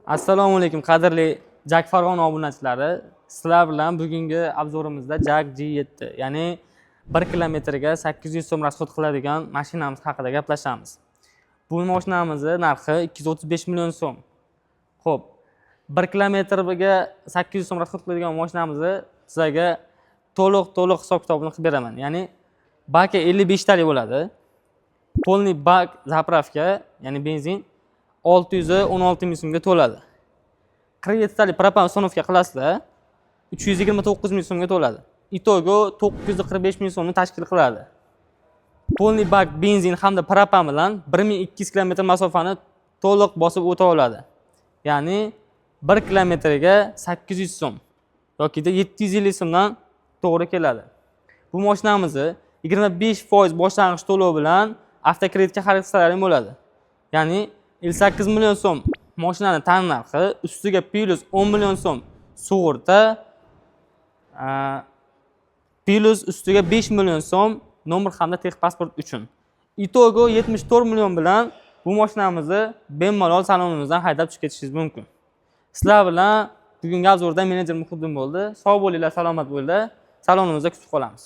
Assalomu alaykum qadrli Jak Farg'ona obunachilari. Sizlar bilan bugungi obzorimizda Jak G7, ya'ni 1 kilometrga 800 so'm rasxod qiladigan mashinamiz haqida gaplashamiz. Bu mashinamizning narxi 235 million so'm. Xo'p, 1 kilometrga 800 so'm rasxod qiladigan mashinamizni sizlarga to'liq hisob-kitobini qilib beraman. Ya'ni baki 55 talik bo'ladi. Polniy bak zapravka, ya'ni benzin 616 ming so'mga to'ladi. 47 talik propan ustanovka qilasizlar, 329 ming so'mga to'ladi. Itogo 945 ming so'mni tashkil qiladi. Polniy bak benzin hamda propan bilan 1200 km masofani to'liq bosib o'ta oladi. Ya'ni 1 kilometrga 800 so'm yoki 750 so'mdan to'g'ri keladi. Bu mashinamizni 25% boshlang'ich to'lov bilan avtokreditga xarid qilsalaring bo'ladi. Ya'ni 58 million so'm mashinani tan narxi, ustiga plus 10 million so'm sug'urta, plus ustiga 5 million so'm nomer hamda texpasport uchun. Itogo 74 million bilan bu mashinamizni bemalol salonimizdan haydab chiqib ketishingiz mumkin. Sizlar bilan bugungi obzorda menejer Muhiddin bo'ldi. Sog' bo'linglar, salomat bo'linglar. Salonimizda kutib qolamiz.